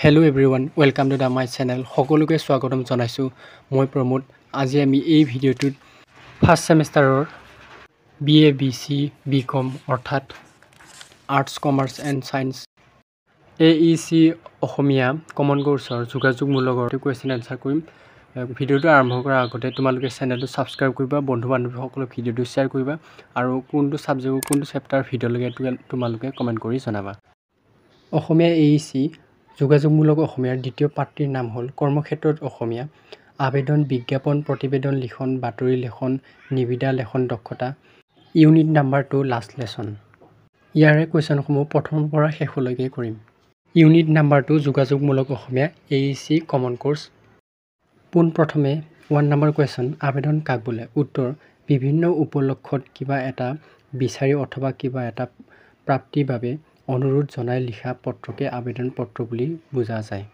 Hello everyone, welcome to my channel. সকলোকে স্বাগতম জনাইছো। মই প্ৰমোদ। আজি আমি এই ভিডিঅ'টোত ফাৰ্ষ্ট সেমিষ্টাৰৰ BA BC BCom অৰ্থাৎ arts commerce and science AEC Asomiya common কোৰ্ছৰ যোগাযোগমূলকৰ কুৱেশ্যন আনসাৰ কৰিম। ভিডিঅ'টো আৰম্ভ কৰাৰ আগতে তোমালোকে চেনেলটো সাবস্ক্ৰাইব কৰিবা, বন্ধু-বান্ধৱীসকলক ভিডিঅ'টো শ্বেয়াৰ কৰিবা আৰু কোনটো সাবজেক্ট কোনটো চেপ্টাৰ ভিডিঅ' লাগে তোমালোকে কমেন্ট কৰি জনাবা। অসমীয়া AEC যোগাযোগমূলক অসমীয়াৰ দ্বিতীয় পাঠটিৰ নাম হ'ল কৰ্মক্ষেত্ৰত অসমীয়া। আবেদন, বিজ্ঞাপন, প্ৰতিবেদন লিখন, বাতৰি লেখন, নিবিদা লেখন দক্ষতা। Unit number 2 last lesson. ইয়াৰে কুৱেশ্যনসমূহ প্ৰথমৰ পৰা শেষলৈকে কৰিম। ইউনিট নাম্বাৰ 2 যোগাযোগমূলক অসমীয়া AEC কমন কোৰ্ছ। পোনপ্ৰথমে 1 নম্বৰ কুৱেশ্যন, আবেদন কাক বোলে? উত্তৰ, বিভিন্ন উপলক্ষত কিবা এটা বিচাৰি অথবা কিবা এটা প্ৰাপ্তিৰ বাবে অনুৰোধ জনাই লিখা পত্ৰকে আবেদন পত্ৰ বুলি বুজা যায়।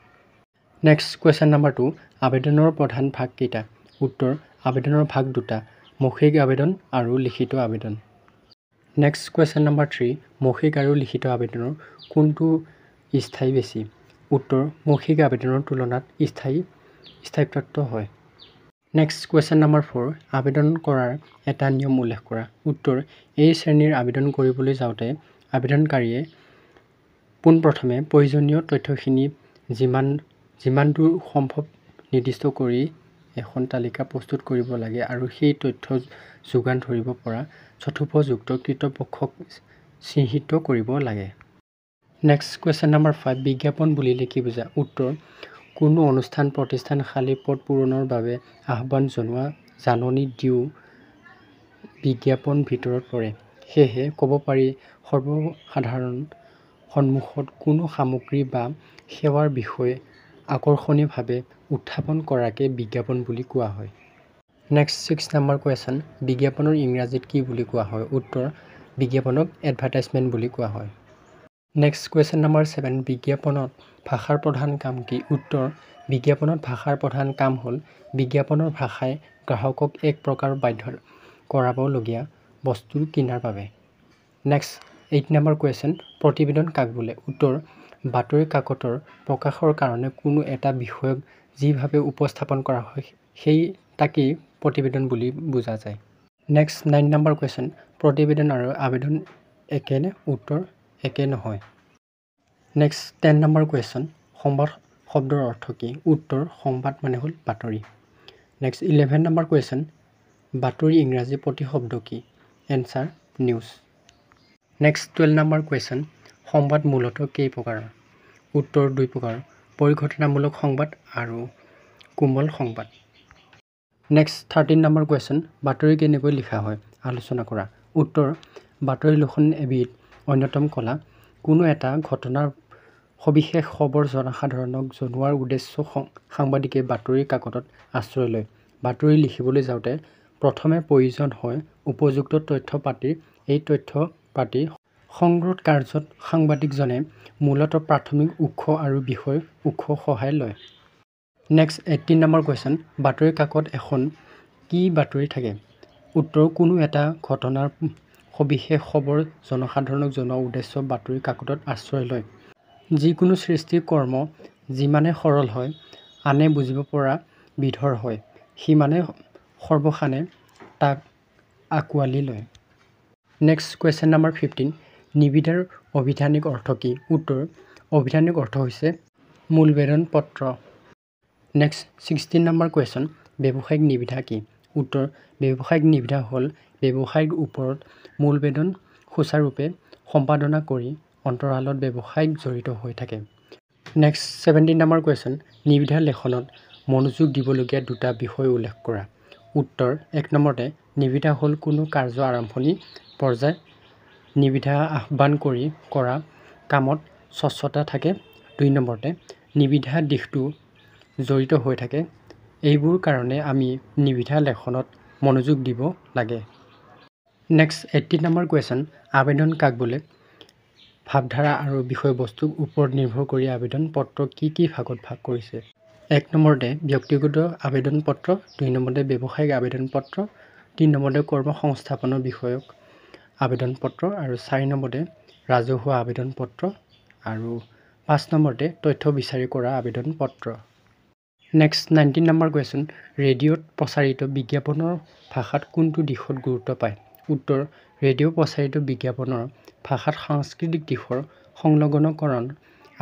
নেক্সট কুৱেশ্যন নাম্বাৰ 2, আবেদনৰ প্ৰধান ভাগ কেইটা? উত্তৰ, আবেদনৰ ভাগ দুটা, মৌখিক আবেদন আৰু লিখিত আবেদন। নেক্সট কুৱেশ্যন নাম্বাৰ 3, মৌখিক আৰু লিখিত আবেদনৰ কোনটো স্থায়ী বেছি? উত্তৰ, মৌখিক আবেদনৰ তুলনাত স্থায়ীত্ব হয়। নেক্সট কুৱেশ্যন নাম্বাৰ 4, আবেদন কৰাৰ এটা নিয়ম উল্লেখ কৰা। উত্তৰ, এই শ্ৰেণীৰ আবেদন কৰিবলৈ যাওঁতে আবেদনকাৰীয়ে পোনপ্ৰথমে প্ৰয়োজনীয় তথ্যখিনি যিমান দূৰ সম্ভৱ নিৰ্দিষ্ট কৰি এখন তালিকা প্ৰস্তুত কৰিব লাগে আৰু সেই তথ্য যোগান ধৰিব পৰা যথোপযুক্ত কৰ্তৃপক্ষক চিহ্নিত কৰিব লাগে। নেক্সট কুৱেশ্যন নাম্বাৰ 5, বিজ্ঞাপন বুলিলে কি বুজা? উত্তৰ, কোনো অনুষ্ঠান প্ৰতিষ্ঠান খালী পদ পূৰণৰ বাবে আহ্বান জনোৱা জাননী দিও বিজ্ঞাপন ভিতৰত পৰে। সেয়েহে ক'ব পাৰি সৰ্বসাধাৰণ সন্মুখত কোনো সামগ্ৰী বা সেৱাৰ বিষয়ে আকৰ্ষণীয়ভাৱে উত্থাপন কৰাকে বিজ্ঞাপন বুলি কোৱা হয়। নেক্সট 6 নম্বৰ কুৱেশ্যন, বিজ্ঞাপনৰ ইংৰাজীত কি বুলি কোৱা হয়? উত্তৰ, বিজ্ঞাপনক এডভাৰটাইজমেণ্ট বুলি কোৱা হয়। নেক্সট কুৱেশ্যন নাম্বাৰ 7, বিজ্ঞাপনত ভাষাৰ প্ৰধান কাম কি? উত্তৰ, বিজ্ঞাপনত ভাষাৰ প্ৰধান কাম হ'ল বিজ্ঞাপনৰ ভাষাই গ্ৰাহকক এক প্ৰকাৰ বাধ্য কৰাবলগীয়া বস্তু কিনাৰ বাবে। নেক্সট 8 নম্বৰ কুৱেশ্যন, প্ৰতিবেদন কাক বোলে? উত্তৰ, বাতৰি কাকতৰ প্ৰকাশৰ কাৰণে কোনো এটা বিষয়ক যিভাৱে উপস্থাপন কৰা হয় তাকেই প্ৰতিবেদন বুলি বুজা যায়। নেক্সট 9 নম্বৰ কুৱেশ্যন, প্ৰতিবেদন আৰু আবেদন একে নে? উত্তৰ, একে নহয়। নেক্সট 10 নম্বৰ কুৱেশ্যন, সংবাদ শব্দৰ অৰ্থ কি? উত্তৰ, সংবাদ মানে হ'ল বাতৰি। নেক্সট 11 নম্বৰ কুৱেশ্যন, বাতৰি ইংৰাজী প্ৰতিশব্দ কি? Answer, news. Next 12 number question, সংবাদ মূলতঃ কেই প্ৰকাৰৰ? উত্তৰ, 2 প্ৰকাৰৰ, পৰিঘটনামূলক সংবাদ আৰু কোমল সংবাদ। নেক্সট 13 নম্বৰ কুৱেশ্যন, বাতৰি কেনেকৈ লিখা হয়? আলোচনা কৰা। উত্তৰ, বাতৰি লিখন এবিধ অন্যতম কলা। কোনো এটা ঘটনাৰ সবিশেষ খবৰ জনসাধাৰণক জনোৱাৰ উদ্দেশ্য সাংবাদিকে বাতৰি কাকতত আশ্ৰয় লয়। বাতৰি লিখিবলৈ যাওঁতে প্ৰথমে প্ৰয়োজন হয় উপযুক্ত তথ্য পাতিৰ। এই তথ্য পাতি সংগ্ৰহ কাৰ্যত সাংবাদিকজনে মূলতঃ প্ৰাথমিক উৎস আৰু বিষয় উৎসৰ সহায় লয়। নেক্সট 18 নম্বৰ কুৱেশ্যন, বাতৰি কাকত এখন কি বাতৰি থাকে? উত্তৰ, কোনো এটা ঘটনাৰ সবিশেষ খবৰ জনসাধাৰণক জনোৱাৰ উদ্দেশ্য বাতৰি কাকতত আশ্ৰয় লয়। যিকোনো সৃষ্টিৰ কৰ্ম যিমানে সৰল হয়, আনে বুজিব পৰা বিধৰ হয়, সিমানে সৰ্বসানে তাক আঁকোৱালি লয়। নেক্সট কুৱেশ্যন নাম্বাৰ 15, নিবিদাৰ অভিধানিক অৰ্থ কি? উত্তৰ, অভিধানিক অৰ্থ হৈছে মূলবেদন পত্ৰ। নেক্সট 16 নম্বৰ কুৱেশ্যন, ব্যৱসায়িক নিবিদা কি? উত্তৰ, ব্যৱসায়িক নিবিদা হ'ল ব্যৱসায়িক ওপৰত মূলবেদন সুচাৰুৰূপে সম্পাদনা কৰি অন্তৰালত ব্যৱসায়িক জড়িত হৈ থাকে। নেক্সট 17 নম্বৰ কুৱেশ্যন, নিবিদা লেখনত মনোযোগ দিবলগীয়া দুটা বিষয় উল্লেখ কৰা। উত্তৰ, 1 নম্বৰতে নিবিদা হ'ল কোনো কাৰ্য আৰম্ভণি পৰ্যায় নিবিদা আহ্বান কৰি কৰা কামত স্বচ্ছতা থাকে। 2 নম্বৰতে নিবিদা দিশটো জড়িত হৈ থাকে। এইবোৰ কাৰণে আমি নিবিদা লেখনত মনোযোগ দিব লাগে। নেক্সট 18 নম্বৰ কুৱেশ্যন, আবেদন কাক বোলে? ভাৱধাৰা আৰু বিষয়বস্তুৰ ওপৰত নিৰ্ভৰ কৰি আবেদন পত্ৰ কি ভাগত ভাগ কৰিছে? 1 নম্বৰতে ব্যক্তিগত আবেদন পত্ৰ, 2 নম্বৰতে ব্যৱসায়িক আবেদন পত্ৰ, 3 নম্বৰতে কৰ্ম সংস্থাপনৰ বিষয়ক আবেদন পত্ৰ আৰু 4 নম্বৰতে ৰাজহুৱা আবেদন পত্ৰ আৰু 5 নম্বৰতে তথ্য বিচাৰি কৰা আবেদন পত্ৰ। নেক্সট 19 নম্বৰ কুৱেশ্যন, ৰেডিঅ'ত প্ৰচাৰিত বিজ্ঞাপনৰ ভাষাত কোনটো দিশত গুৰুত্ব পায়? উত্তৰ, ৰেডিঅ' প্ৰচাৰিত বিজ্ঞাপনৰ ভাষাত সাংস্কৃতিক দিশৰ সংলগ্নকৰণ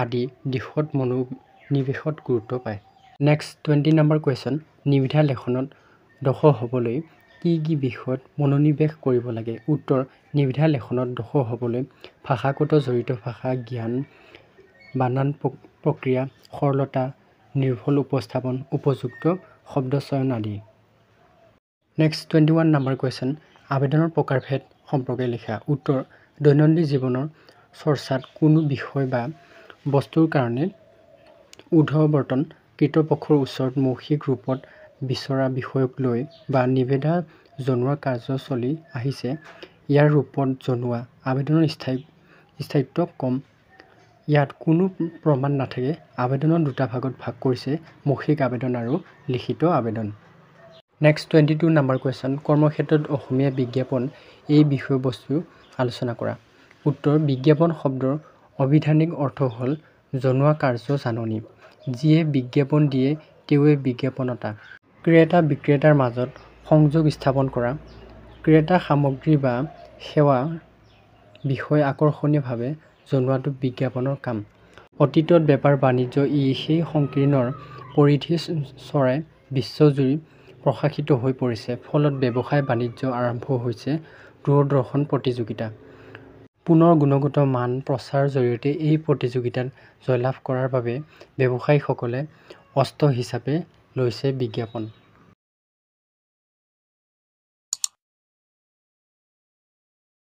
আদি দিশত মনোনিৱেশত গুৰুত্ব পায়। নেক্সট 20 নম্বৰ কুৱেশ্যন, নিবিড় লেখনত দক্ষ হ'বলৈ কি কি বিষয়ত মনোনিৱেশ কৰিব লাগে? উত্তৰ, নিবিড় লেখনত দক্ষ হ'বলৈ ভাষাগত জড়িত ভাষা জ্ঞান, বানান প্ৰক্ৰিয়া, সৰলতা, নিৰ্ভুল উপস্থাপন, উপযুক্ত শব্দচয়ন আদি। নেক্সট 21 নম্বৰ কুৱেশ্যন, আবেদনৰ প্ৰকাৰভেদ সম্পৰ্কে লিখা। উত্তৰ, দৈনন্দিন জীৱনৰ চৰ্চাত কোনো বিষয় বা বস্তুৰ কাৰণে উৰ্ধবৰ্তন কৰ্তৃপক্ষৰ ওচৰত মৌখিক ৰূপত বিচৰা বিষয়ক লৈ বা নিবেদন জনোৱা কাৰ্য চলি আহিছে, ইয়াৰ ৰূপত জনোৱা আবেদনৰ স্থায়িত্ব কম। ইয়াত কোনো প্ৰমাণ নাথাকে। আবেদনৰ দুটা ভাগত ভাগ কৰিছে, মৌখিক আবেদন আৰু লিখিত আবেদন। নেক্সট 22 নম্বৰ কুৱেশ্যন, কৰ্মক্ষেত্ৰত অসমীয়া বিজ্ঞাপন এই বিষয়বস্তু আলোচনা কৰা। উত্তৰ, বিজ্ঞাপন শব্দৰ অভিধানিক অৰ্থ হ'ল জনোৱা কাৰ্য জাননী। যিয়ে বিজ্ঞাপন দিয়ে তেওঁৱে বিজ্ঞাপনতা। ক্ৰেতা বিক্ৰেতাৰ মাজত সংযোগ স্থাপন কৰা, ক্ৰেতা সামগ্ৰী বা সেৱাৰ বিষয়ে আকৰ্ষণীয়ভাৱে জনোৱাটো বিজ্ঞাপনৰ কাম। অতীতত বেপাৰ বাণিজ্য সেই সংকীৰ্ণৰ পৰিধি চৰাই বিশ্বজুৰি প্ৰসাৰিত হৈ পৰিছে। ফলত ব্যৱসায় বাণিজ্য আৰম্ভ হৈছে দূৰদৰ্শন প্ৰতিযোগিতা। পুনৰ গুণগত মান প্ৰচাৰৰ জৰিয়তে এই প্ৰতিযোগিতাত জয়লাভ কৰাৰ বাবে ব্যৱসায়ীসকলে অস্ত্ৰ হিচাপে লৈছে বিজ্ঞাপন।